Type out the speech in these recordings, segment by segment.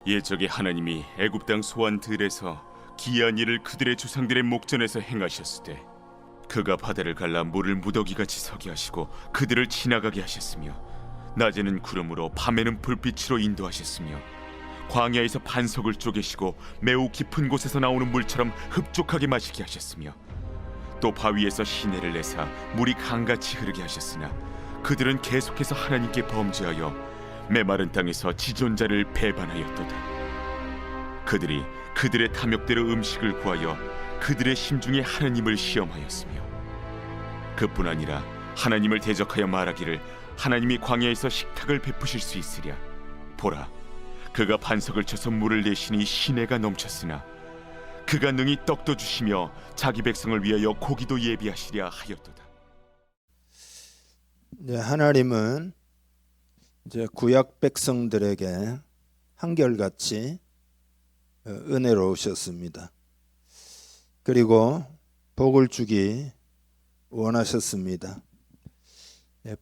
옛적에 하나님이 애굽 땅 소환 들에서 기이한 일을 그들의 조상들의 목전에서 행하셨으되 그가 바다를 갈라 물을 무더기같이 서게 하시고 그들을 지나가게 하셨으며 낮에는 구름으로 밤에는 불빛으로 인도하셨으며 광야에서 반석을 쪼개시고 매우 깊은 곳에서 나오는 물처럼 흡족하게 마시게 하셨으며 또 바위에서 시내를 내사 물이 강같이 흐르게 하셨으나 그들은 계속해서 하나님께 범죄하여 메마른 땅에서 지존자를 배반하였도다. 그들이 그들의 탐욕대로 음식을 구하여 그들의 심중에 하나님을 시험하였으며 그뿐 아니라 하나님을 대적하여 말하기를 하나님이 광야에서 식탁을 베푸실 수 있으랴. 보라, 그가 반석을 쳐서 물을 내시니 시내가 넘쳤으나 그가 능히 떡도 주시며 자기 백성을 위하여 고기도 예비하시랴 하였도다. 네, 하나님은 이제 구약 백성들에게 한결같이 은혜로우셨습니다. 그리고 복을 주기 원하셨습니다.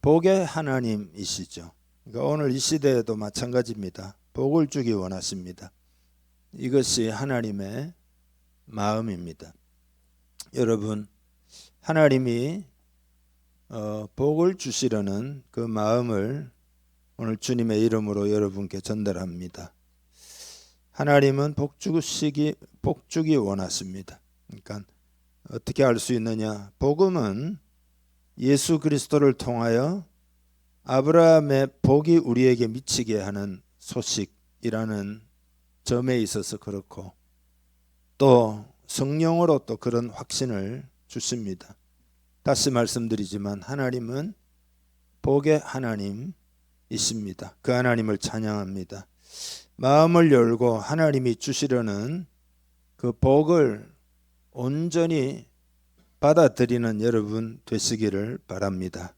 복의 하나님이시죠. 그러니까 오늘 이 시대에도 마찬가지입니다. 복을 주기 원하십니다. 이것이 하나님의 마음입니다. 여러분, 하나님이 복을 주시려는 그 마음을 오늘 주님의 이름으로 여러분께 전달합니다. 하나님은 복 주기 원하십니다. 그러니까 어떻게 알 수 있느냐? 복음은 예수 그리스도를 통하여 아브라함의 복이 우리에게 미치게 하는 소식이라는 점에 있어서 그렇고 또 성령으로 또 그런 확신을 주십니다. 다시 말씀드리지만 하나님은 복의 하나님이십니다. 그 하나님을 찬양합니다. 마음을 열고 하나님이 주시려는 그 복을 온전히 받아들이는 여러분 되시기를 바랍니다.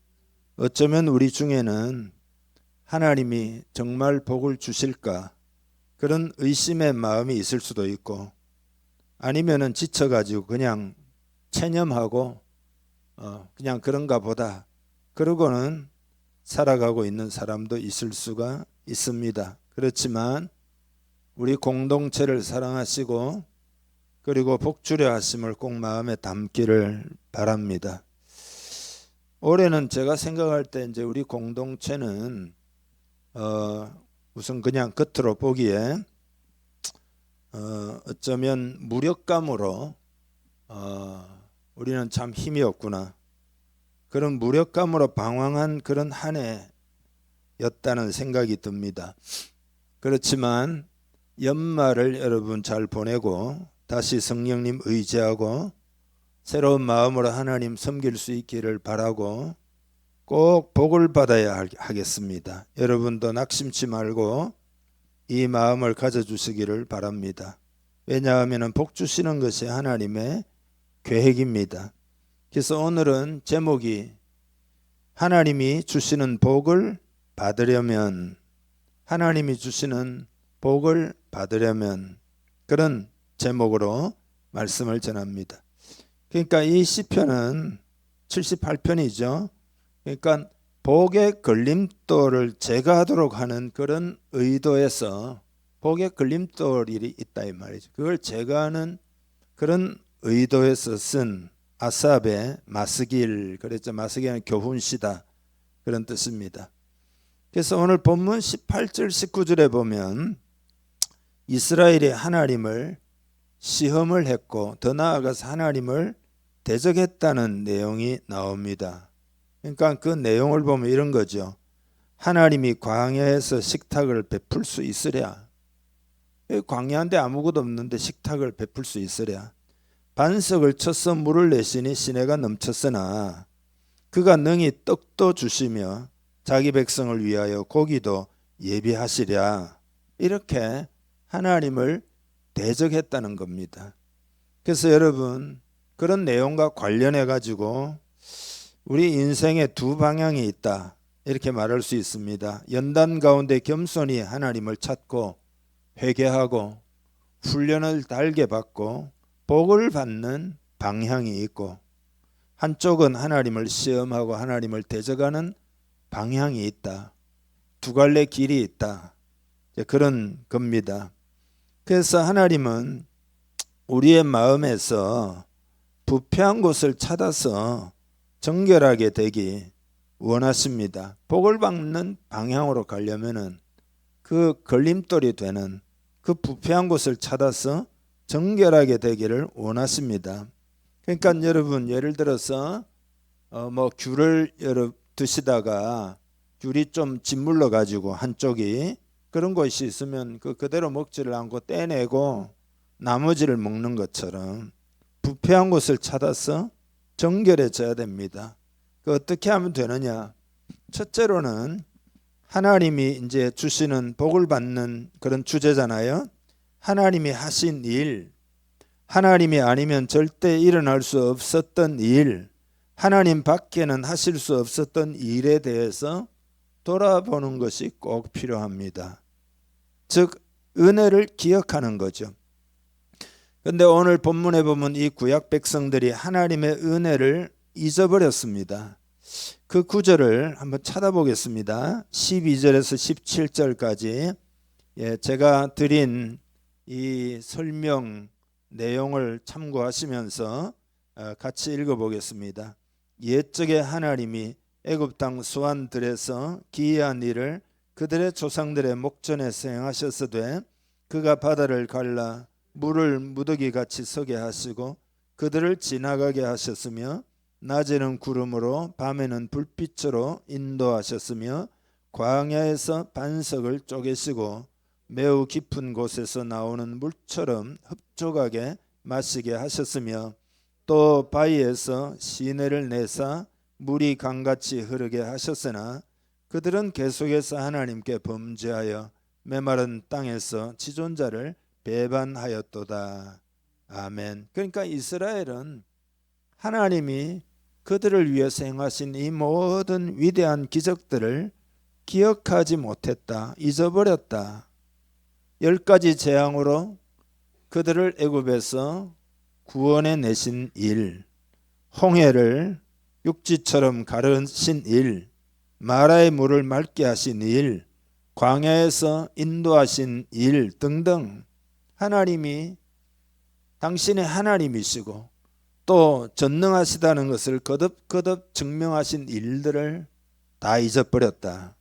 어쩌면 우리 중에는 하나님이 정말 복을 주실까 그런 의심의 마음이 있을 수도 있고 아니면은 지쳐가지고 그냥 체념하고 그냥 그런가 보다 그러고는 살아가고 있는 사람도 있을 수가 있습니다. 그렇지만 우리 공동체를 사랑하시고 그리고 복주려 하심을 꼭 마음에 담기를 바랍니다. 올해는 제가 생각할 때 이제 우리 공동체는 우선 그냥 겉으로 보기에 어쩌면 무력감으로 우리는 참 힘이 없구나 그런 무력감으로 방황한 그런 한 해였다는 생각이 듭니다. 그렇지만 연말을 여러분 잘 보내고 다시 성령님 의지하고 새로운 마음으로 하나님 섬길 수 있기를 바라고 꼭 복을 받아야 하겠습니다. 여러분도 낙심치 말고 이 마음을 가져주시기를 바랍니다. 왜냐하면 복 주시는 것이 하나님의 계획입니다. 그래서 오늘은 제목이 하나님이 주시는 복을 받으려면 하나님이 주시는 복을 받으려면 그런 제목으로 말씀을 전합니다. 그러니까 이 시편은 78편이죠. 그러니까 복의 걸림돌을 제거하도록 하는 그런 의도에서 복의 걸림돌이 있다 이 말이죠. 그걸 제거하는 그런 의도에서 쓴 아삽의 마스길, 그랬죠. 마스길은 교훈시다 그런 뜻입니다. 그래서 오늘 본문 18절 19절에 보면 이스라엘이 하나님을 시험을 했고 더 나아가서 하나님을 대적했다는 내용이 나옵니다. 그러니까 그 내용을 보면 이런 거죠. 하나님이 광야에서 식탁을 베풀 수 있으랴. 광야인데 아무것도 없는데 식탁을 베풀 수 있으랴. 반석을 쳐서 물을 내시니 시내가 넘쳤으나 그가 능히 떡도 주시며 자기 백성을 위하여 고기도 예비하시랴. 이렇게 하나님을 대적했다는 겁니다. 그래서 여러분 그런 내용과 관련해 가지고 우리 인생에 두 방향이 있다 이렇게 말할 수 있습니다. 연단 가운데 겸손히 하나님을 찾고 회개하고 훈련을 달게 받고 복을 받는 방향이 있고 한쪽은 하나님을 시험하고 하나님을 대적하는 방향이 있다. 두 갈래 길이 있다. 그런 겁니다. 그래서 하나님은 우리의 마음에서 부패한 곳을 찾아서 정결하게 되기 원하십니다. 복을 받는 방향으로 가려면은 그 걸림돌이 되는 그 부패한 곳을 찾아서 정결하게 되기를 원하십니다. 그러니까 여러분, 예를 들어서 귤을 드시다가 귤이 좀 짓물러 가지고 한쪽이 그런 것이 있으면 그대로 먹지를 않고 떼내고 나머지를 먹는 것처럼 부패한 곳을 찾아서 정결해져야 됩니다. 어떻게 하면 되느냐? 첫째로는 하나님이 이제 주시는 복을 받는 그런 주제잖아요. 하나님이 하신 일, 하나님이 아니면 절대 일어날 수 없었던 일, 하나님 밖에는 하실 수 없었던 일에 대해서 돌아보는 것이 꼭 필요합니다. 즉 은혜를 기억하는 거죠. 그런데 오늘 본문에 보면 이 구약 백성들이 하나님의 은혜를 잊어버렸습니다. 그 구절을 한번 찾아보겠습니다. 12절에서 17절까지 제가 드린 이 설명 내용을 참고하시면서 같이 읽어보겠습니다. 옛적에 하나님이 애굽 땅 수완들에서 기이한 일을 그들의 조상들의 목전에서 행하셨으되 그가 바다를 갈라 물을 무더기같이 서게 하시고 그들을 지나가게 하셨으며 낮에는 구름으로 밤에는 불빛으로 인도하셨으며 광야에서 반석을 쪼개시고 매우 깊은 곳에서 나오는 물처럼 흡족하게 마시게 하셨으며 또 바위에서 시내를 내사 물이 강같이 흐르게 하셨으나 그들은 계속해서 하나님께 범죄하여 메마른 땅에서 지존자를 배반하였도다. 아멘. 그러니까 이스라엘은 하나님이 그들을 위해서 행하신 이 모든 위대한 기적들을 기억하지 못했다. 잊어버렸다. 10가지 재앙으로 그들을 애굽에서 구원해 내신 일, 홍해를 육지처럼 가르신 일, 마라의 물을 맑게 하신 일, 광야에서 인도하신 일 등등 하나님이 당신의 하나님이시고 또 전능하시다는 것을 거듭거듭 증명하신 일들을 다 잊어버렸다.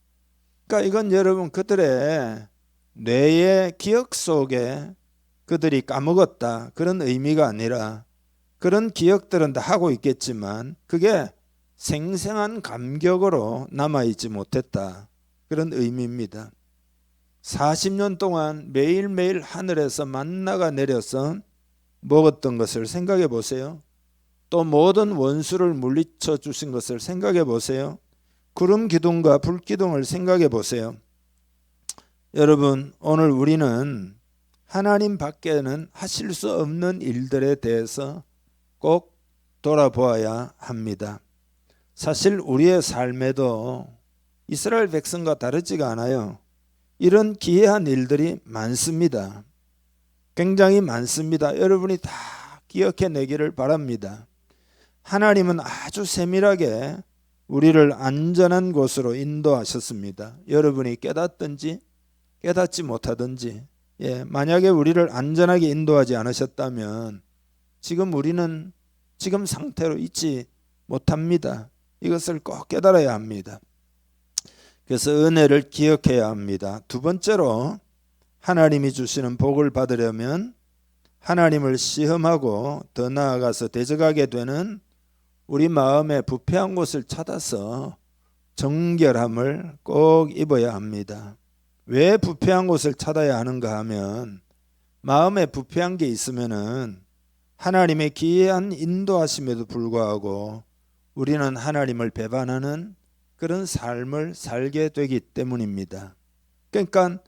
그러니까 이건 여러분 그들의 뇌의 기억 속에 그들이 까먹었다 그런 의미가 아니라 그런 기억들은 다 하고 있겠지만 그게 생생한 감격으로 남아있지 못했다 그런 의미입니다. 40년 동안 매일매일 하늘에서 만나가 내려서 먹었던 것을 생각해 보세요. 또 모든 원수를 물리쳐 주신 것을 생각해 보세요. 구름 기둥과 불 기둥을 생각해 보세요. 여러분, 오늘 우리는 하나님 밖에는 하실 수 없는 일들에 대해서 꼭 돌아보아야 합니다. 사실 우리의 삶에도 이스라엘 백성과 다르지가 않아요. 이런 기이한 일들이 많습니다. 굉장히 많습니다. 여러분이 다 기억해내기를 바랍니다. 하나님은 아주 세밀하게 우리를 안전한 곳으로 인도하셨습니다. 여러분이 깨닫든지 깨닫지 못하든지 만약에 우리를 안전하게 인도하지 않으셨다면 지금 우리는 지금 상태로 있지 못합니다. 이것을 꼭 깨달아야 합니다. 그래서 은혜를 기억해야 합니다. 두 번째로 하나님이 주시는 복을 받으려면 하나님을 시험하고 더 나아가서 대적하게 되는 우리 마음의 부패한 곳을 찾아서 정결함을 꼭 입어야 합니다. 왜 부패한 곳을 찾아야 하는가 하면 마음에 부패한 게 있으면은 하나님의 기이한 인도하심에도 불구하고 우리는 하나님을 배반하는 그런 삶을 살게 되기 때문입니다. 그러니까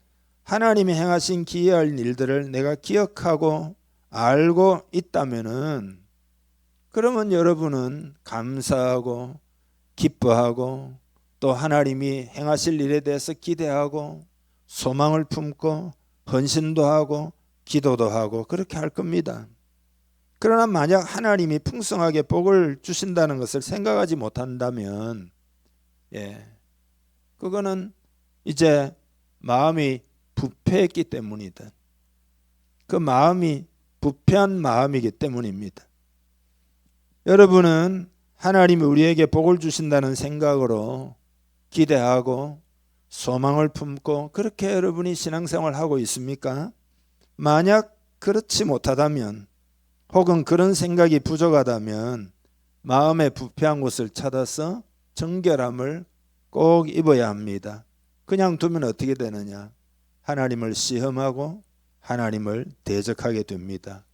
하나님이 행하신 기이한 일들을 내가 기억하고 알고 있다면은 그러면 여러분은 감사하고 기뻐하고 또 하나님이 행하실 일에 대해서 기대하고 소망을 품고 헌신도 하고 기도도 하고 그렇게 할 겁니다. 그러나 만약 하나님이 풍성하게 복을 주신다는 것을 생각하지 못한다면 그거는 이제 마음이 부패했기 때문이다. 그 마음이 부패한 마음이기 때문입니다. 여러분은 하나님이 우리에게 복을 주신다는 생각으로 기대하고 소망을 품고 그렇게 여러분이 신앙생활을 하고 있습니까? 만약 그렇지 못하다면 혹은 그런 생각이 부족하다면 마음의 부패한 곳을 찾아서 정결함을 꼭 입어야 합니다. 그냥 두면 어떻게 되느냐? 하나님을 시험하고 하나님을 대적하게 됩니다.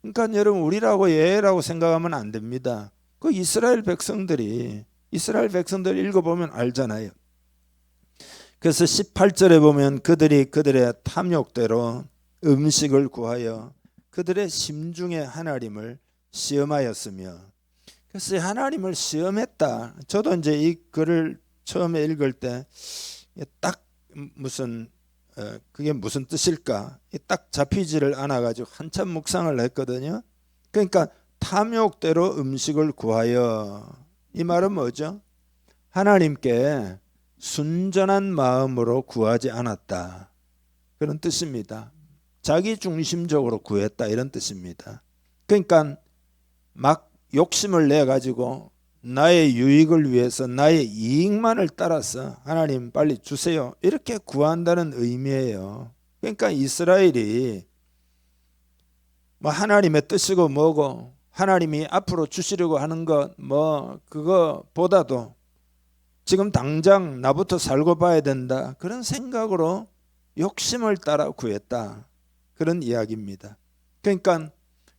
그러니까 여러분 우리라고 얘라고 생각하면 안 됩니다. 그 이스라엘 백성들 읽어보면 알잖아요. 그래서 18절에 보면 그들이 그들의 탐욕대로 음식을 구하여 그들의 심중에 하나님을 시험하였으며, 그래서 하나님을 시험했다. 저도 이제 이 글을 처음에 읽을 때 딱 그게 무슨 뜻일까 딱 잡히지를 않아 가지고 한참 묵상을 했거든요. 그러니까 탐욕대로 음식을 구하여, 이 말은 뭐죠? 하나님께 순전한 마음으로 구하지 않았다, 그런 뜻입니다. 자기 중심적으로 구했다, 이런 뜻입니다. 그러니까 막 욕심을 내 가지고 나의 유익을 위해서 나의 이익만을 따라서 하나님 빨리 주세요 이렇게 구한다는 의미예요. 그러니까 이스라엘이 뭐 하나님의 뜻이고 뭐고 하나님이 앞으로 주시려고 하는 것 뭐 그거보다도 지금 당장 나부터 살고 봐야 된다, 그런 생각으로 욕심을 따라 구했다, 그런 이야기입니다. 그러니까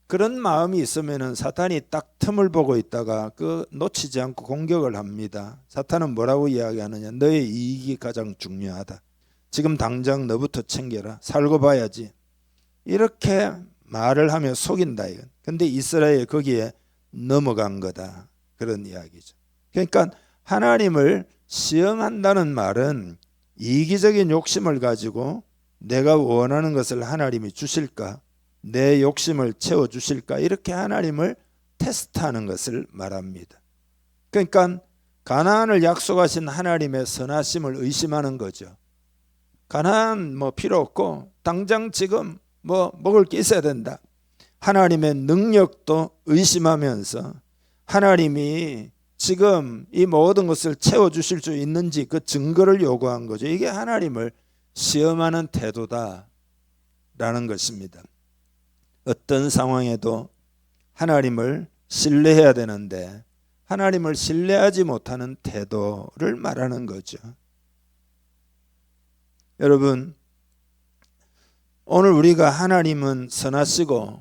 그런 마음이 있으면은 사탄이 딱 틈을 보고 있다가 그 놓치지 않고 공격을 합니다. 사탄은 뭐라고 이야기하느냐? 너의 이익이 가장 중요하다. 지금 당장 너부터 챙겨라. 살고 봐야지. 이렇게 말을 하며 속인다. 근데 이스라엘이 거기에 넘어간 거다, 그런 이야기죠. 그러니까 하나님을 시험한다는 말은 이기적인 욕심을 가지고 내가 원하는 것을 하나님이 주실까, 내 욕심을 채워주실까, 이렇게 하나님을 테스트하는 것을 말합니다. 그러니까 가나안을 약속하신 하나님의 선하심을 의심하는 거죠. 가나안 뭐 필요 없고 당장 지금 뭐 먹을 게 있어야 된다. 하나님의 능력도 의심하면서 하나님이 지금 이 모든 것을 채워주실 수 있는지 그 증거를 요구한 거죠. 이게 하나님을 시험하는 태도다라는 것입니다. 어떤 상황에도 하나님을 신뢰해야 되는데 하나님을 신뢰하지 못하는 태도를 말하는 거죠. 여러분, 오늘 우리가 하나님은 선하시고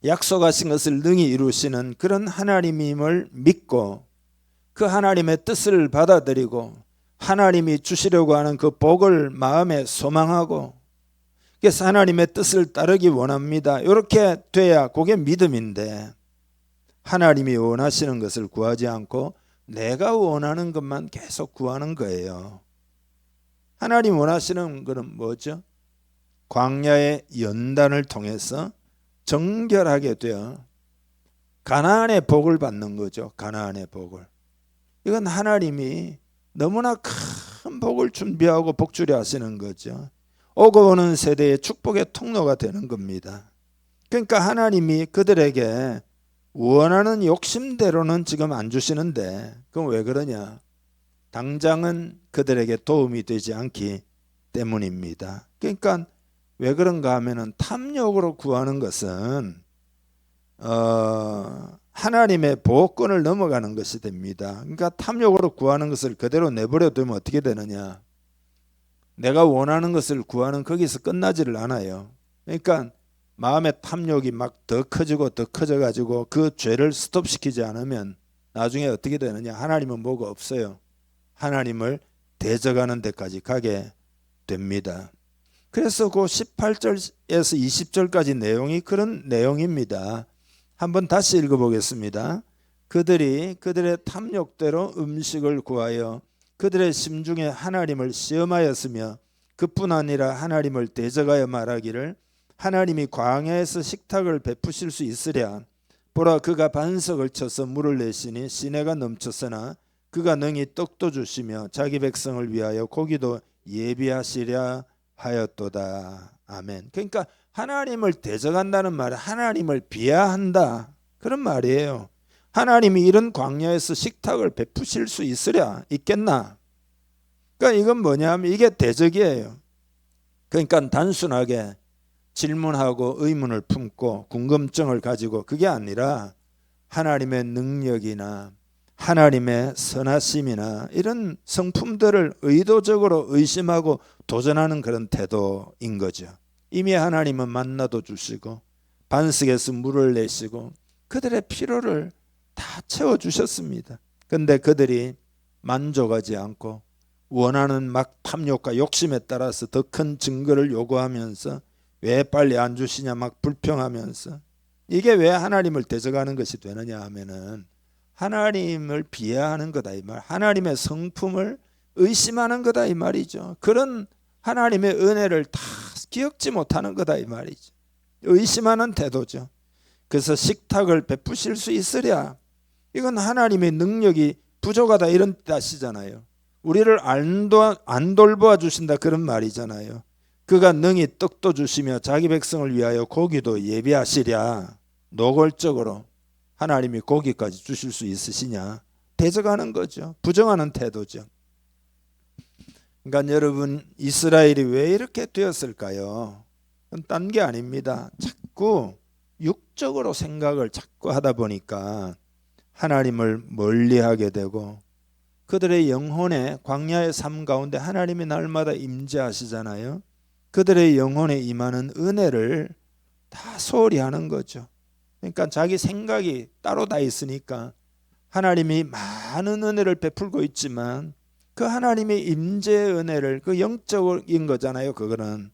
약속하신 것을 능히 이루시는 그런 하나님임을 믿고 그 하나님의 뜻을 받아들이고 하나님이 주시려고 하는 그 복을 마음에 소망하고, 그래서 하나님의 뜻을 따르기 원합니다. 이렇게 돼야 그게 믿음인데, 하나님이 원하시는 것을 구하지 않고 내가 원하는 것만 계속 구하는 거예요. 하나님 원하시는 것은 뭐죠? 광야의 연단을 통해서 정결하게 되어 가나안의 복을 받는 거죠. 가나안의 복을. 이건 하나님이 너무나 큰 복을 준비하고 복주려 하시는 거죠. 오고 오는 세대의 축복의 통로가 되는 겁니다. 그러니까 하나님이 그들에게 원하는 욕심대로는 지금 안 주시는데, 그럼 왜 그러냐? 당장은 그들에게 도움이 되지 않기 때문입니다. 그러니까 왜 그런가 하면은 탐욕으로 구하는 것은 하나님의 보호권을 넘어가는 것이 됩니다. 그러니까 탐욕으로 구하는 것을 그대로 내버려 두면 어떻게 되느냐? 내가 원하는 것을 구하는 거기서 끝나지를 않아요. 그러니까 마음의 탐욕이 막 더 커지고 더 커져 가지고 그 죄를 스톱시키지 않으면 나중에 어떻게 되느냐? 하나님은 뭐가 없어요. 하나님을 대적하는 데까지 가게 됩니다. 그래서 그 18절에서 20절까지 내용이 그런 내용입니다. 한번 다시 읽어보겠습니다. 그들이 그들의 탐욕대로 음식을 구하여 그들의 심중에 하나님을 시험하였으며 그뿐 아니라 하나님을 대적하여 말하기를 하나님이 광야에서 식탁을 베푸실 수 있으랴. 보라, 그가 반석을 쳐서 물을 내시니 시내가 넘쳤으나 그가 능히 떡도 주시며 자기 백성을 위하여 고기도 예비하시랴 하였도다. 아멘. 그러니까 하나님을 대적한다는 말은 하나님을 비하한다, 그런 말이에요. 하나님이 이런 광야에서 식탁을 베푸실 수 있겠나? 그러니까 이건 뭐냐면 이게 대적이에요. 그러니까 단순하게 질문하고 의문을 품고 궁금증을 가지고 그게 아니라 하나님의 능력이나 하나님의 선하심이나 이런 성품들을 의도적으로 의심하고 도전하는 그런 태도인 거죠. 이미 하나님은 만나도 주시고 반석에서 물을 내시고 그들의 필요를 다 채워주셨습니다. 그런데 그들이 만족하지 않고 원하는 막 탐욕과 욕심에 따라서 더 큰 증거를 요구하면서 왜 빨리 안 주시냐 막 불평하면서, 이게 왜 하나님을 대적하는 것이 되느냐 하면은 하나님을 비하하는 거다 이 말, 하나님의 성품을 의심하는 거다 이 말이죠. 그런 하나님의 은혜를 다 기억지 못하는 거다 이 말이죠. 의심하는 태도죠. 그래서 식탁을 베푸실 수 있으랴, 이건 하나님의 능력이 부족하다 이런 뜻이잖아요. 우리를 안 돌보아 주신다 그런 말이잖아요. 그가 능히 떡도 주시며 자기 백성을 위하여 고기도 예비하시랴. 노골적으로 하나님이 고기까지 주실 수 있으시냐, 대적하는 거죠. 부정하는 태도죠. 그러니까 여러분, 이스라엘이 왜 이렇게 되었을까요? 그건 딴 게 아닙니다. 자꾸 육적으로 생각을 자꾸 하다 보니까 하나님을 멀리하게 되고, 그들의 영혼의 광야의 삶 가운데 하나님이 날마다 임재하시잖아요. 그들의 영혼에 임하는 은혜를 다 소홀히 하는 거죠. 그러니까 자기 생각이 따로 다 있으니까 하나님이 많은 은혜를 베풀고 있지만 그 하나님의 임재의 은혜를, 그 영적인 거잖아요. 그거는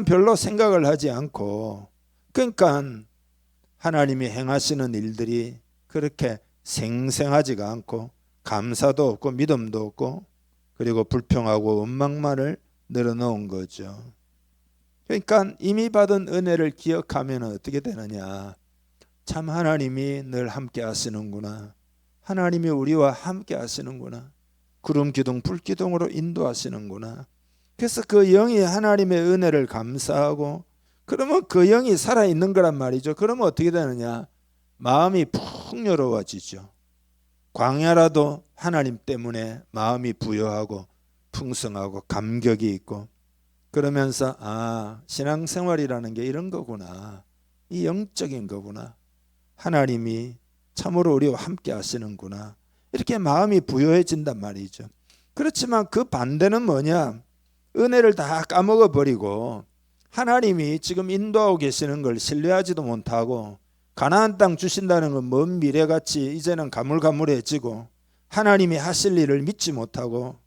별로 생각을 하지 않고, 그러니까 하나님이 행하시는 일들이 그렇게 생생하지가 않고 감사도 없고 믿음도 없고, 그리고 불평하고 원망만을 늘어놓은 거죠. 그러니까 이미 받은 은혜를 기억하면 어떻게 되느냐, 참 하나님이 늘 함께 하시는구나, 하나님이 우리와 함께 하시는구나, 구름 기둥 불 기둥으로 인도하시는구나. 그래서 그 영이 하나님의 은혜를 감사하고, 그러면 그 영이 살아있는 거란 말이죠. 그러면 어떻게 되느냐, 마음이 풍요로워지죠. 광야라도 하나님 때문에 마음이 부여하고 풍성하고 감격이 있고, 그러면서 신앙생활이라는 게 이런 거구나, 이 영적인 거구나, 하나님이 참으로 우리와 함께 하시는구나, 이렇게 마음이 부여해진단 말이죠. 그렇지만 그 반대는 뭐냐, 은혜를 다 까먹어 버리고 하나님이 지금 인도하고 계시는 걸 신뢰하지도 못하고, 가나안 땅 주신다는 건 먼 미래같이 이제는 가물가물해지고 하나님이 하실 일을 믿지 못하고,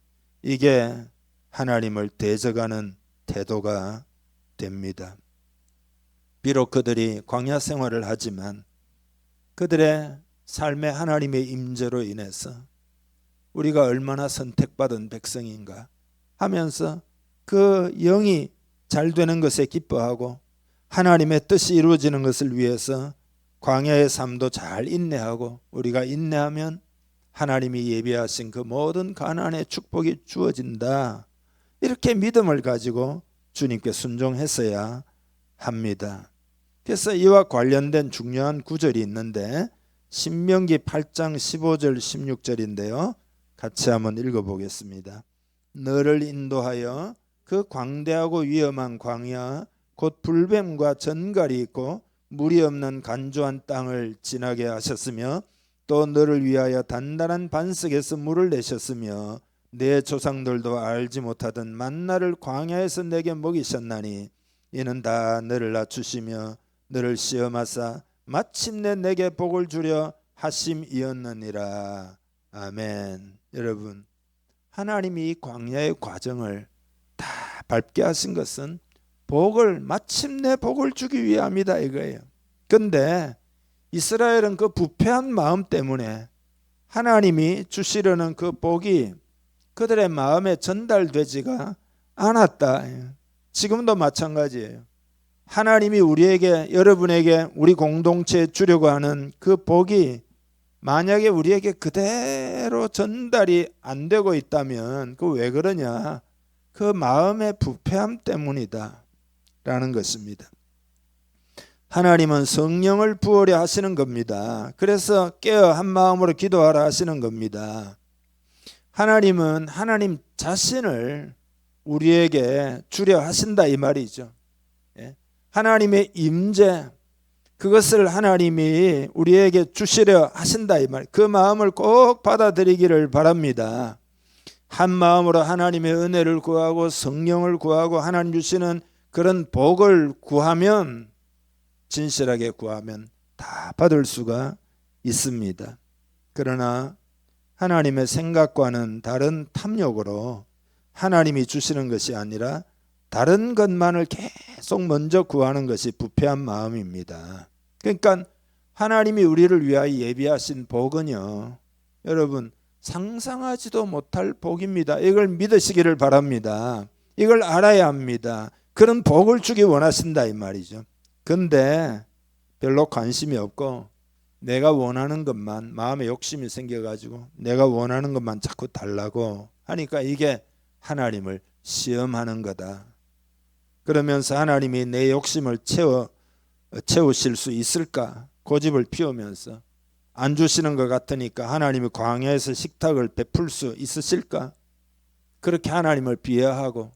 이게 하나님을 대적하는 태도가 됩니다. 비록 그들이 광야 생활을 하지만 그들의 삶에 하나님의 임재로 인해서 우리가 얼마나 선택받은 백성인가 하면서 그 영이 잘 되는 것에 기뻐하고 하나님의 뜻이 이루어지는 것을 위해서 광야의 삶도 잘 인내하고, 우리가 인내하면 하나님이 예비하신 그 모든 가나안의 축복이 주어진다, 이렇게 믿음을 가지고 주님께 순종했어야 합니다. 그래서 이와 관련된 중요한 구절이 있는데 신명기 8장 15절 16절인데요. 같이 한번 읽어보겠습니다. 너를 인도하여 그 광대하고 위험한 광야 곧 불뱀과 전갈이 있고 물이 없는 간조한 땅을 지나게 하셨으며, 또 너를 위하여 단단한 반석에서 물을 내셨으며 내 조상들도 알지 못하던 만나를 광야에서 내게 먹이셨나니 이는 다 너를 낮추시며 너를 시험하사 마침내 내게 복을 주려 하심이었느니라. 아멘. 여러분, 하나님이 이 광야의 과정을 다 밟게 하신 것은 마침내 복을 주기 위함이다 이거예요. 그런데 이스라엘은 그 부패한 마음 때문에 하나님이 주시려는 그 복이 그들의 마음에 전달되지가 않았다. 지금도 마찬가지예요. 하나님이 우리에게, 여러분에게, 우리 공동체에 주려고 하는 그 복이 만약에 우리에게 그대로 전달이 안 되고 있다면 그 왜 그러냐, 그 마음의 부패함 때문이다 라는 것입니다. 하나님은 성령을 부으려 하시는 겁니다. 그래서 깨어 한 마음으로 기도하라 하시는 겁니다. 하나님은 하나님 자신을 우리에게 주려 하신다 이 말이죠. 하나님의 임재, 그것을 하나님이 우리에게 주시려 하신다 이 말. 그 마음을 꼭 받아들이기를 바랍니다. 한 마음으로 하나님의 은혜를 구하고 성령을 구하고 하나님 주시는 그런 복을 구하면, 진실하게 구하면 다 받을 수가 있습니다. 그러나 하나님의 생각과는 다른 탐욕으로 하나님이 주시는 것이 아니라 다른 것만을 계속 먼저 구하는 것이 부패한 마음입니다. 그러니까 하나님이 우리를 위하여 예비하신 복은요, 여러분 상상하지도 못할 복입니다. 이걸 믿으시기를 바랍니다. 이걸 알아야 합니다. 그런 복을 주기 원하신다 이 말이죠. 근데 별로 관심이 없고 내가 원하는 것만, 마음에 욕심이 생겨가지고 내가 원하는 것만 자꾸 달라고 하니까 이게 하나님을 시험하는 거다. 그러면서 하나님이 내 욕심을 채우실 수 있을까? 고집을 피우면서 안 주시는 것 같으니까 하나님이 광야에서 식탁을 베풀 수 있으실까? 그렇게 하나님을 비하하고,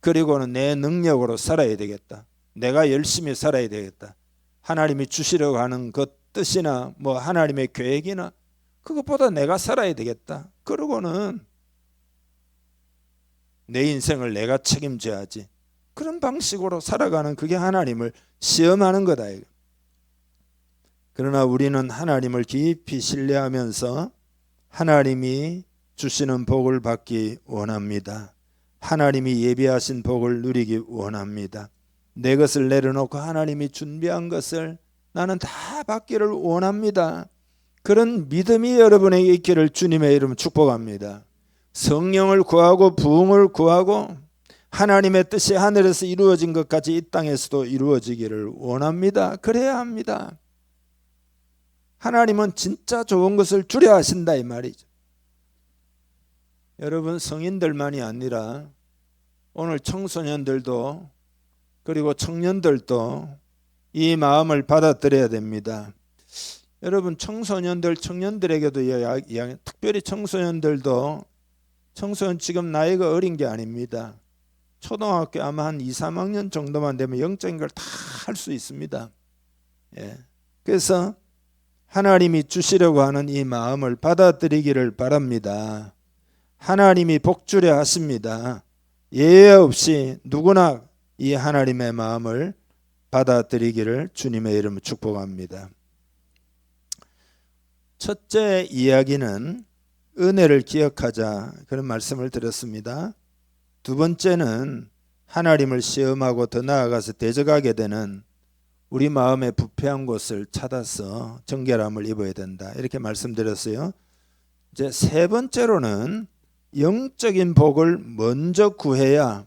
그리고는 내 능력으로 살아야 되겠다. 내가 열심히 살아야 되겠다. 하나님이 주시려고 하는 그 뜻이나 뭐 하나님의 계획이나 그것보다 내가 살아야 되겠다. 그러고는 내 인생을 내가 책임져야지. 그런 방식으로 살아가는, 그게 하나님을 시험하는 거다. 그러나 우리는 하나님을 깊이 신뢰하면서 하나님이 주시는 복을 받기 원합니다. 하나님이 예비하신 복을 누리기 원합니다. 내 것을 내려놓고 하나님이 준비한 것을 나는 다 받기를 원합니다. 그런 믿음이 여러분에게 있기를 주님의 이름으로 축복합니다. 성령을 구하고 부흥을 구하고 하나님의 뜻이 하늘에서 이루어진 것 같이 이 땅에서도 이루어지기를 원합니다. 그래야 합니다. 하나님은 진짜 좋은 것을 주려 하신다 이 말이죠. 여러분, 성인들만이 아니라 오늘 청소년들도 그리고 청년들도 이 마음을 받아들여야 됩니다. 여러분, 청년들에게도 특별히 청소년 지금 나이가 어린 게 아닙니다. 초등학교 아마 한 2, 3학년 정도만 되면 영적인 걸 다 할 수 있습니다. 그래서 하나님이 주시려고 하는 이 마음을 받아들이기를 바랍니다. 하나님이 복 주려 하십니다. 예외 없이 누구나 이 하나님의 마음을 받아들이기를 주님의 이름으로 축복합니다. 첫째 이야기는 은혜를 기억하자, 그런 말씀을 드렸습니다. 두 번째는 하나님을 시험하고 더 나아가서 대적하게 되는 우리 마음의 부패한 곳을 찾아서 정결함을 입어야 된다, 이렇게 말씀드렸어요. 이제 세 번째로는 영적인 복을 먼저 구해야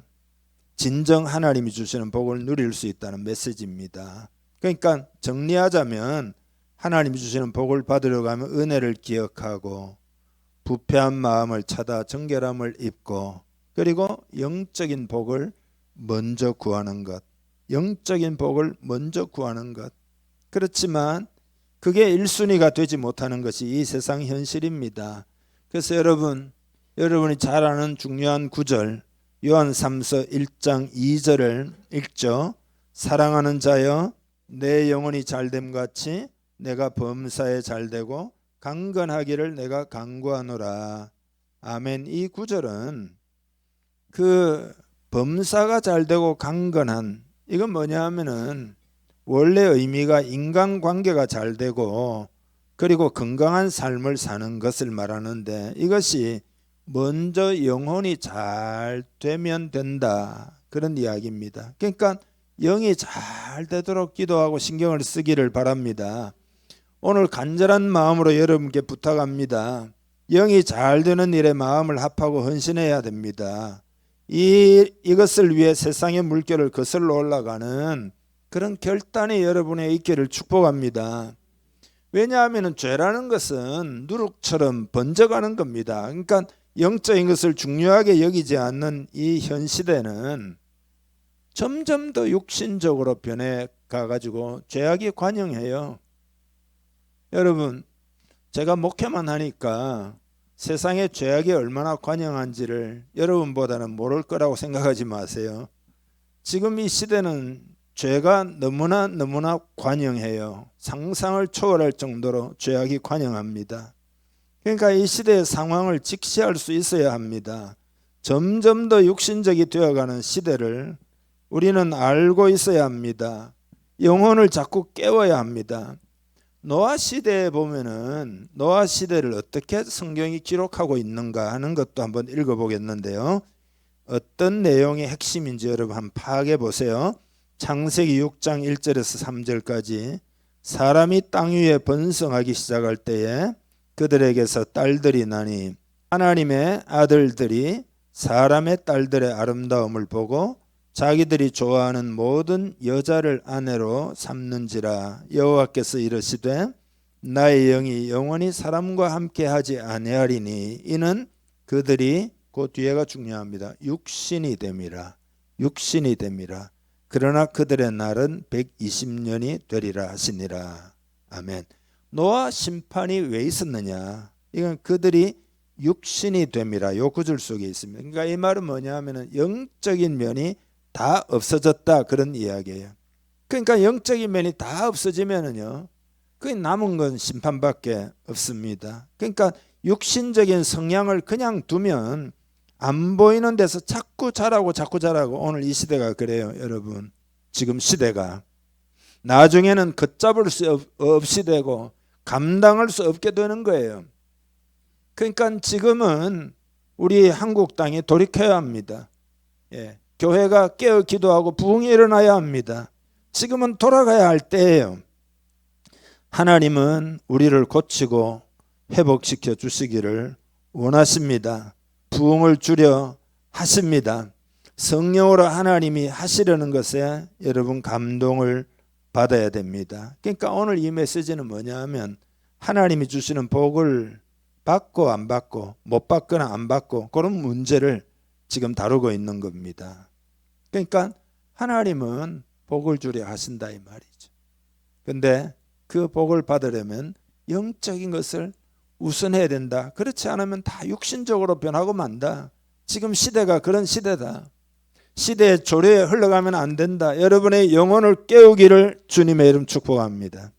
진정 하나님이 주시는 복을 누릴 수 있다는 메시지입니다. 그러니까 정리하자면 하나님이 주시는 복을 받으려고 하면 은혜를 기억하고 부패한 마음을 찾아 정결함을 입고, 그리고 영적인 복을 먼저 구하는 것. 영적인 복을 먼저 구하는 것. 그렇지만 그게 1순위가 되지 못하는 것이 이 세상 현실입니다. 그래서 여러분이 잘 아는 중요한 구절, 요한 3서 1장 2절을 읽죠. 사랑하는 자여, 내 영혼이 잘됨 같이 내가 범사에 잘되고 강건하기를 내가 간구하노라. 아멘. 이 구절은 그 범사가 잘되고 강건한, 이건 뭐냐 하면은 원래 의미가 인간관계가 잘되고 그리고 건강한 삶을 사는 것을 말하는데, 이것이 먼저 영혼이 잘 되면 된다, 그런 이야기입니다. 그러니까 영이 잘 되도록 기도하고 신경을 쓰기를 바랍니다. 오늘 간절한 마음으로 여러분께 부탁합니다. 영이 잘 되는 일에 마음을 합하고 헌신해야 됩니다. 이것을 위해 세상의 물결을 거슬러 올라가는 그런 결단이 여러분의 있기를 축복합니다. 왜냐하면 죄라는 것은 누룩처럼 번져가는 겁니다. 그러니까 영적인 것을 중요하게 여기지 않는 이 현 시대는 점점 더 육신적으로 변해가 가지고 죄악이 관영해요. 여러분, 제가 목회만 하니까 세상에 죄악이 얼마나 관영한지를 여러분보다는 모를 거라고 생각하지 마세요. 지금 이 시대는 죄가 너무나 관영해요. 상상을 초월할 정도로 죄악이 관영합니다. 그러니까 이 시대의 상황을 직시할 수 있어야 합니다. 점점 더 육신적이 되어가는 시대를 우리는 알고 있어야 합니다. 영혼을 자꾸 깨워야 합니다. 노아 시대에 보면은 노아 시대를 어떻게 성경이 기록하고 있는가 하는 것도 한번 읽어보겠는데요. 어떤 내용이 핵심인지 여러분 한번 파악해 보세요. 창세기 6장 1절에서 3절까지 사람이 땅 위에 번성하기 시작할 때에 그들에게서 딸들이 나니 하나님의 아들들이 사람의 딸들의 아름다움을 보고 자기들이 좋아하는 모든 여자를 아내로 삼는지라. 여호와께서 이르시되 나의 영이 영원히 사람과 함께하지 아니하리니 이는 그들이 그 뒤에가 중요합니다. 육신이 됨이라. 육신이 됨이라. 그러나 그들의 날은 120년이 되리라 하시니라. 아멘. 노아 심판이 왜 있었느냐? 이건 그들이 육신이 됨이라. 요 구절 속에 있습니다. 그러니까 이 말은 뭐냐 하면은 영적인 면이 다 없어졌다 그런 이야기예요. 그러니까 영적인 면이 다 없어지면은요, 그 남은 건 심판밖에 없습니다. 그러니까 육신적인 성향을 그냥 두면 안 보이는 데서 자꾸 자라고 오늘 이 시대가 그래요. 여러분, 지금 시대가 나중에는 걷잡을 수 없이 되고 감당할 수 없게 되는 거예요. 그러니까 지금은 우리 한국 땅에 돌이켜야 합니다. 예, 교회가 깨어 기도하고 부흥이 일어나야 합니다. 지금은 돌아가야 할 때예요. 하나님은 우리를 고치고 회복시켜 주시기를 원하십니다. 부흥을 주려 하십니다. 성령으로 하나님이 하시려는 것에 여러분 감동을 받아야 됩니다. 그러니까 오늘 이 메시지는 뭐냐 하면 하나님이 주시는 복을 받고 안 받고 못 받거나 안 받고 그런 문제를 지금 다루고 있는 겁니다. 그러니까 하나님은 복을 주려 하신다 이 말이죠. 근데 그 복을 받으려면 영적인 것을 우선해야 된다. 그렇지 않으면 다 육신적으로 변하고 만다. 지금 시대가 그런 시대다. 시대의 조류에 흘러가면 안 된다. 여러분의 영혼을 깨우기를 주님의 이름 축복합니다.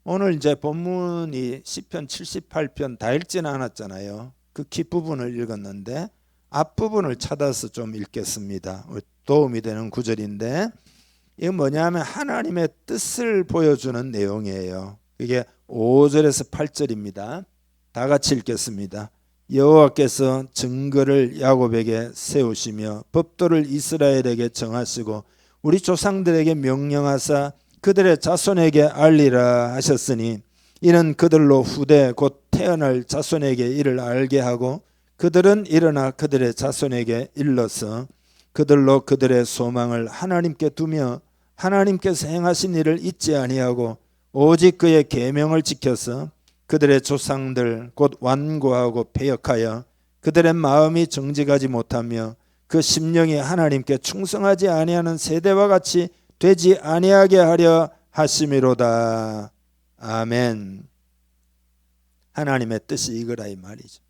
오늘 이제 본문이 시편 78편 다 읽지는 않았잖아요. 그 뒷부분을 읽었는데 앞부분을 찾아서 좀 읽겠습니다. 도움이 되는 구절인데 이건 뭐냐면 하나님의 뜻을 보여주는 내용이에요. 이게 5절에서 8절입니다. 다 같이 읽겠습니다. 여호와께서 증거를 야곱에게 세우시며 법도를 이스라엘에게 정하시고 우리 조상들에게 명령하사 그들의 자손에게 알리라 하셨으니 이는 그들로 후대 곧 태어날 자손에게 이를 알게 하고 그들은 일어나 그들의 자손에게 일러서 그들로 그들의 소망을 하나님께 두며 하나님께서 행하신 일을 잊지 아니하고 오직 그의 계명을 지켜서 그들의 조상들 곧 완고하고 패역하여 그들의 마음이 정직하지 못하며 그 심령이 하나님께 충성하지 아니하는 세대와 같이 되지 아니하게 하려 하심이로다. 아멘. 하나님의 뜻이 이거라 이 말이죠.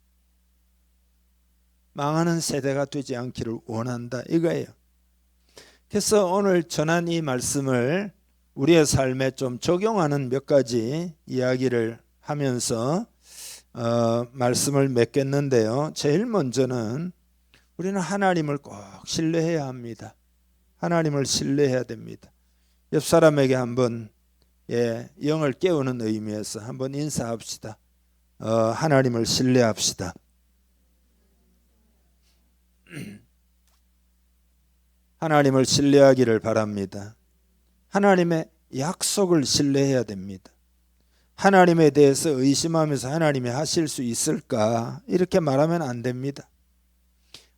망하는 세대가 되지 않기를 원한다 이거예요. 그래서 오늘 전한 이 말씀을 우리의 삶에 좀 적용하는 몇 가지 이야기를 하면서 말씀을 맺겠는데요. 제일 먼저는 우리는 하나님을 꼭 신뢰해야 합니다. 하나님을 신뢰해야 됩니다. 옆 사람에게 한번 영을 깨우는 의미에서 한번 인사합시다. 하나님을 신뢰합시다. 하나님을 신뢰하기를 바랍니다. 하나님의 약속을 신뢰해야 됩니다. 하나님에 대해서 의심하면서 하나님이 하실 수 있을까 이렇게 말하면 안 됩니다.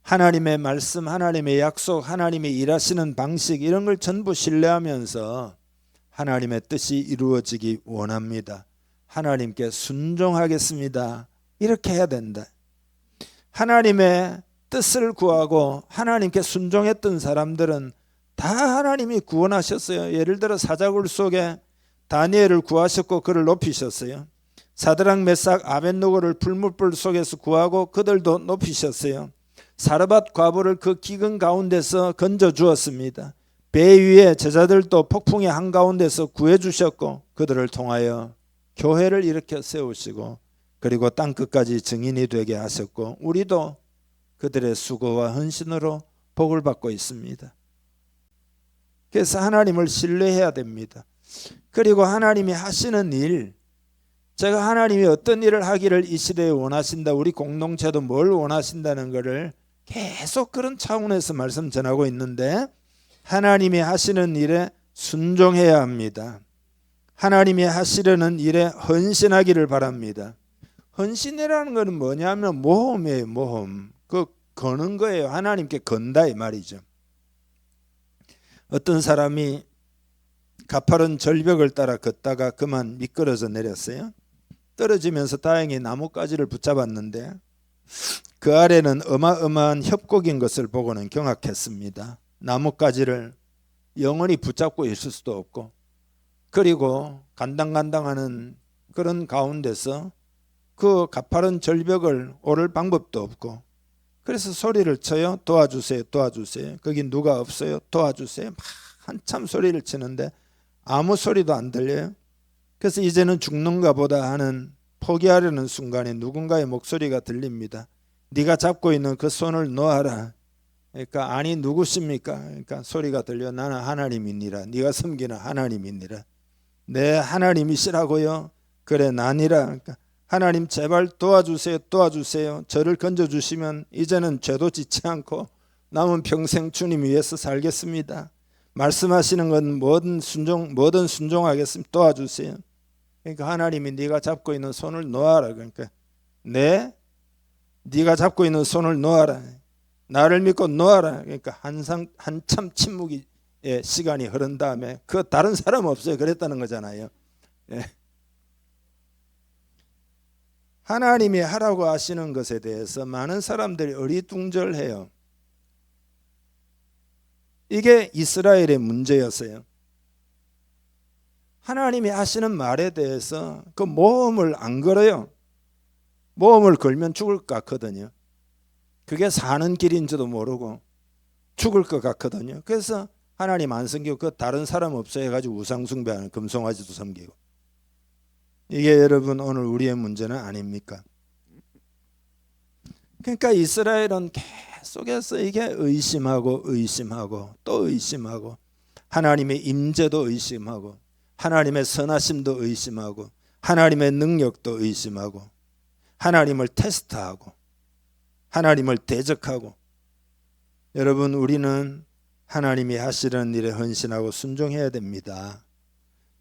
하나님의 말씀, 하나님의 약속, 하나님이 일하시는 방식 이런 걸 전부 신뢰하면서 하나님의 뜻이 이루어지기 원합니다. 하나님께 순종하겠습니다. 이렇게 해야 된다. 하나님의 뜻을 구하고 하나님께 순종했던 사람들은 다 하나님이 구원하셨어요. 예를 들어 사자굴 속에 다니엘을 구하셨고 그를 높이셨어요. 사드락 메삭 아벳노고를 불못불 속에서 구하고 그들도 높이셨어요. 사르밧 과부를 그 기근 가운데서 건져 주었습니다. 배 위에 제자들도 폭풍의 한가운데서 구해 주셨고 그들을 통하여 교회를 일으켜 세우시고 그리고 땅끝까지 증인이 되게 하셨고 우리도 그들의 수고와 헌신으로 복을 받고 있습니다. 그래서 하나님을 신뢰해야 됩니다. 그리고 하나님이 하시는 일, 제가 하나님이 어떤 일을 하기를 이 시대에 원하신다, 우리 공동체도 뭘 원하신다는 것을 계속 그런 차원에서 말씀 전하고 있는데 하나님이 하시는 일에 순종해야 합니다. 하나님이 하시려는 일에 헌신하기를 바랍니다. 헌신이라는 것은 뭐냐면 모험이에요. 모험. 그 거는 거예요. 하나님께 건다 이 말이죠. 어떤 사람이 가파른 절벽을 따라 걷다가 그만 미끄러져 내렸어요. 떨어지면서 다행히 나뭇가지를 붙잡았는데 그 아래는 어마어마한 협곡인 것을 보고는 경악했습니다. 나뭇가지를 영원히 붙잡고 있을 수도 없고 그리고 간당간당하는 그런 가운데서 그 가파른 절벽을 오를 방법도 없고 그래서 소리를 쳐요. 도와주세요. 도와주세요. 거기 누가 없어요. 도와주세요. 막 한참 소리를 치는데 아무 소리도 안 들려요. 그래서 이제는 죽는가 보다 하는 포기하려는 순간에 누군가의 목소리가 들립니다. 네가 잡고 있는 그 손을 놓아라. 그러니까 아니 누구십니까? 그러니까 소리가 들려. 나는 하나님이니라. 네가 섬기는 하나님이니라. 네 하나님이시라고요? 그래 나니라. 그러니까 하나님 제발 도와주세요. 도와주세요. 저를 건져주시면 이제는 죄도 짓지 않고 남은 평생 주님 위해서 살겠습니다. 말씀하시는 건 뭐든 순종하겠습니다. 도와주세요. 그러니까 하나님이 네가 잡고 있는 손을 놓아라. 그러니까 네? 네가 잡고 있는 손을 놓아라. 나를 믿고 놓아라. 그러니까 한참 침묵의 시간이 흐른 다음에 그 다른 사람 없어요. 그랬다는 거잖아요. 예. 하나님이 하라고 하시는 것에 대해서 많은 사람들이 어리둥절해요. 이게 이스라엘의 문제였어요. 하나님이 하시는 말에 대해서 그 모험을 안 걸어요. 모험을 걸면 죽을 것 같거든요. 그게 사는 길인지도 모르고 죽을 것 같거든요. 그래서 하나님 안 섬기고 그 다른 사람 없어 해가지고 우상 숭배하는 금송아지도 섬기고. 이게 여러분 오늘 우리의 문제는 아닙니까? 그러니까 이스라엘은 계속해서 이게 의심하고 또 의심하고 하나님의 임재도 의심하고 하나님의 선하심도 의심하고 하나님의 능력도 의심하고 하나님을 테스트하고 하나님을 대적하고. 여러분 우리는 하나님이 하시는 일에 헌신하고 순종해야 됩니다.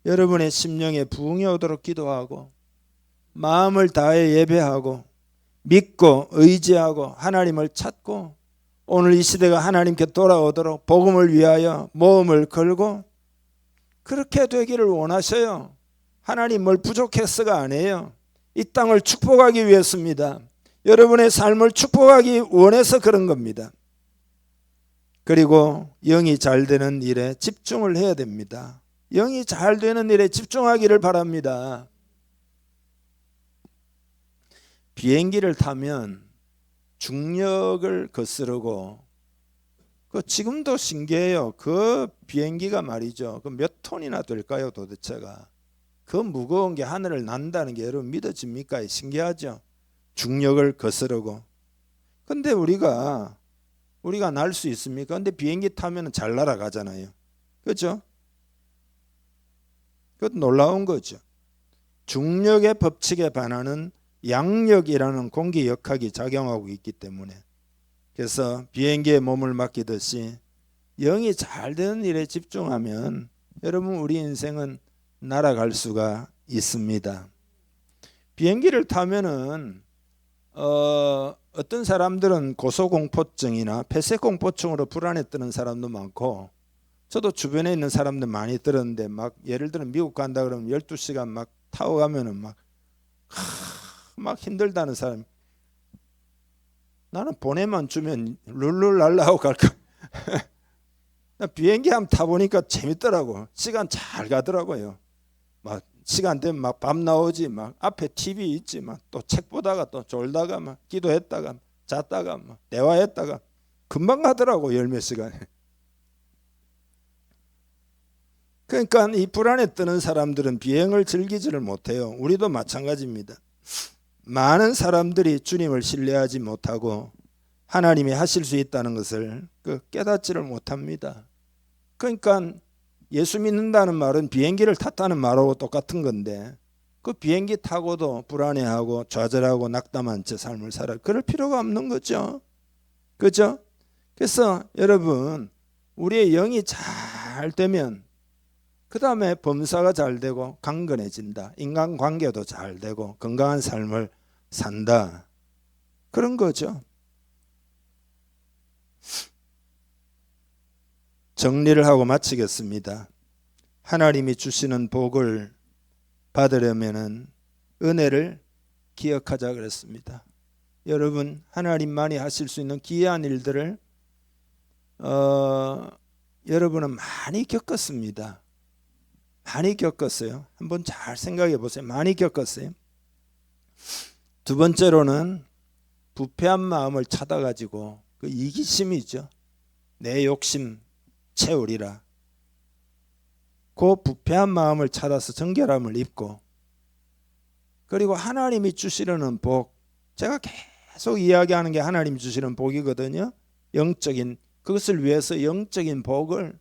여러분의 심령에 부흥이 오도록 기도하고 마음을 다해 예배하고 믿고 의지하고 하나님을 찾고 오늘 이 시대가 하나님께 돌아오도록 복음을 위하여 모험을 걸고 그렇게 되기를 원하셔요. 하나님 뭘 부족해서가 아니에요. 이 땅을 축복하기 위해서입니다. 여러분의 삶을 축복하기 원해서 그런 겁니다. 그리고 영이 잘 되는 일에 집중을 해야 됩니다. 영이 잘 되는 일에 집중하기를 바랍니다. 비행기를 타면 중력을 거스르고 지금도 신기해요. 그 비행기가 말이죠. 그 몇 톤이나 될까요 도대체가. 그 무거운 게 하늘을 난다는 게 여러분 믿어집니까? 신기하죠. 중력을 거스르고. 근데 우리가 날 수 있습니까? 근데 비행기 타면 잘 날아가잖아요. 그렇죠? 그것 놀라운 거죠. 중력의 법칙에 반하는 양력이라는 공기역학이 작용하고 있기 때문에 그래서 비행기에 몸을 맡기듯이 영이 잘 되는 일에 집중하면 여러분 우리 인생은 날아갈 수가 있습니다. 비행기를 타면은 어떤 사람들은 고소공포증이나 폐쇄공포증으로 불안에 뜨는 사람도 많고 저도 주변에 있는 사람들 많이 들었는데 막 예를 들어 미국 간다 그러면 12시간 막 타고 가면은 막 힘들다는 사람. 나는 보내만 주면 룰루랄라하고 갈 거야. 나 비행기 한번 타보니까 재밌더라고. 시간 잘 가더라고요. 막 시간 되면 막 밥 나오지, 막 앞에 TV 있지, 막 또 책 보다가 또 졸다가 막 기도했다가 잤다가 막 대화했다가 금방 가더라고, 열 몇 시간. 그러니까 이 불안에 뜨는 사람들은 비행을 즐기지를 못해요. 우리도 마찬가지입니다. 많은 사람들이 주님을 신뢰하지 못하고 하나님이 하실 수 있다는 것을 깨닫지를 못합니다. 그러니까 예수 믿는다는 말은 비행기를 탔다는 말하고 똑같은 건데 그 비행기 타고도 불안해하고 좌절하고 낙담한 채 삶을 살아. 그럴 필요가 없는 거죠. 그렇죠? 그래서 여러분, 우리의 영이 잘 되면 그 다음에 범사가 잘 되고 강건해진다. 인간관계도 잘 되고 건강한 삶을 산다. 그런 거죠. 정리를 하고 마치겠습니다. 하나님이 주시는 복을 받으려면은 은혜를 기억하자 그랬습니다. 여러분, 하나님만이 하실 수 있는 기이한 일들을 여러분은 많이 겪었습니다. 많이 겪었어요. 한번 잘 생각해 보세요. 많이 겪었어요. 두 번째로는 부패한 마음을 찾아가지고 그 이기심이죠. 내 욕심 채우리라. 그 부패한 마음을 찾아서 정결함을 입고, 그리고 하나님이 주시려는 복, 제가 계속 이야기하는 게 하나님이 주시는 복이거든요. 영적인, 그것을 위해서 영적인 복을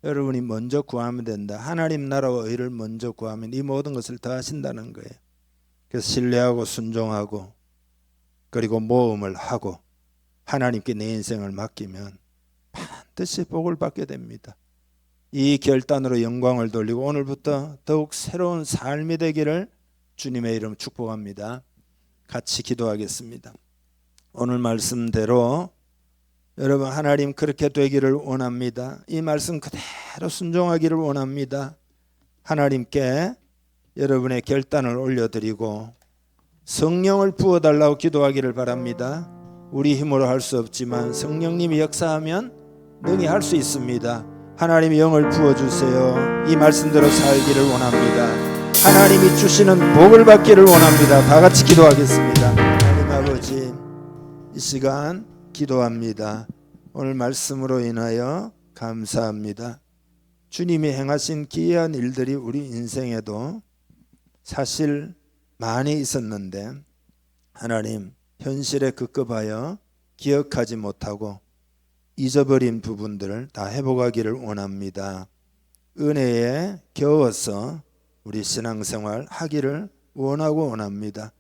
여러분이 먼저 구하면 된다. 하나님 나라와 의를 먼저 구하면 이 모든 것을 더 하신다는 거예요. 그래서 신뢰하고 순종하고 그리고 모험을 하고 하나님께 내 인생을 맡기면 반드시 복을 받게 됩니다. 이 결단으로 영광을 돌리고 오늘부터 더욱 새로운 삶이 되기를 주님의 이름으로 축복합니다. 같이 기도하겠습니다. 오늘 말씀대로 여러분, 하나님 그렇게 되기를 원합니다. 이 말씀 그대로 순종하기를 원합니다. 하나님께 여러분의 결단을 올려드리고 성령을 부어달라고 기도하기를 바랍니다. 우리 힘으로 할 수 없지만 성령님이 역사하면 능히 할 수 있습니다. 하나님의 영을 부어주세요. 이 말씀대로 살기를 원합니다. 하나님이 주시는 복을 받기를 원합니다. 다 같이 기도하겠습니다. 하나님 아버지, 이 시간 기도합니다. 오늘 말씀으로 인하여 감사합니다. 주님이 행하신 기이한 일들이 우리 인생에도 사실 많이 있었는데 하나님, 현실에 급급하여 기억하지 못하고 잊어버린 부분들을 다 회복하기를 원합니다. 은혜에 겨워서 우리 신앙생활 하기를 원하고 원합니다.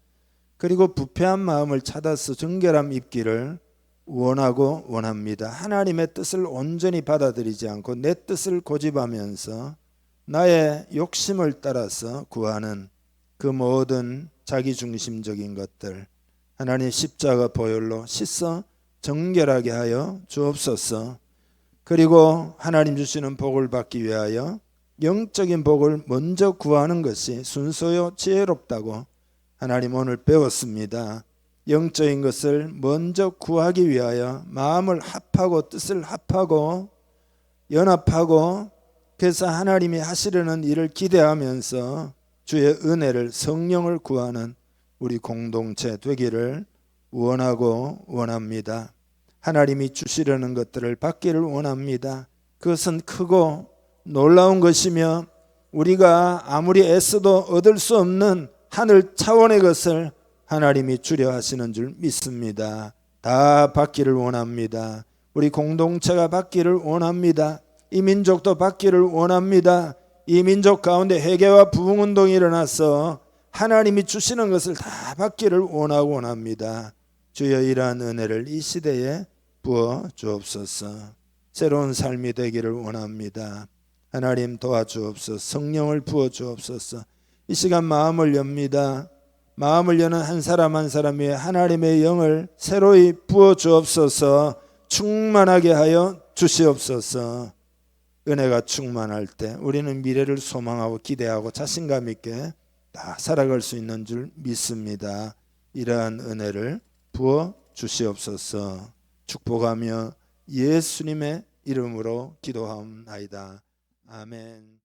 그리고 부패한 마음을 찾아서 정결함 입기를 원하고 원합니다. 하나님의 뜻을 온전히 받아들이지 않고 내 뜻을 고집하면서 나의 욕심을 따라서 구하는 그 모든 자기중심적인 것들, 하나님 십자가 보혈로 씻어 정결하게 하여 주옵소서. 그리고 하나님 주시는 복을 받기 위하여 영적인 복을 먼저 구하는 것이 순수요 지혜롭다고 하나님 오늘 배웠습니다. 영적인 것을 먼저 구하기 위하여 마음을 합하고 뜻을 합하고 연합하고, 그래서 하나님이 하시려는 일을 기대하면서 주의 은혜를, 성령을 구하는 우리 공동체 되기를 원하고 원합니다. 하나님이 주시려는 것들을 받기를 원합니다. 그것은 크고 놀라운 것이며 우리가 아무리 애써도 얻을 수 없는 하늘 차원의 것을 하나님이 주려 하시는 줄 믿습니다. 다 받기를 원합니다. 우리 공동체가 받기를 원합니다. 이 민족도 받기를 원합니다. 이 민족 가운데 회개와 부흥운동이 일어나서 하나님이 주시는 것을 다 받기를 원하고 원합니다. 주여, 이러한 은혜를 이 시대에 부어 주옵소서. 새로운 삶이 되기를 원합니다. 하나님 도와주옵소서. 성령을 부어 주옵소서. 이 시간 마음을 엽니다. 마음을 여는 한 사람 한 사람 위에 하나님의 영을 새로이 부어 주옵소서. 충만하게 하여 주시옵소서. 은혜가 충만할 때 우리는 미래를 소망하고 기대하고 자신감 있게 다 살아갈 수 있는 줄 믿습니다. 이러한 은혜를 부어 주시옵소서. 축복하며 예수님의 이름으로 기도하옵나이다. 아멘.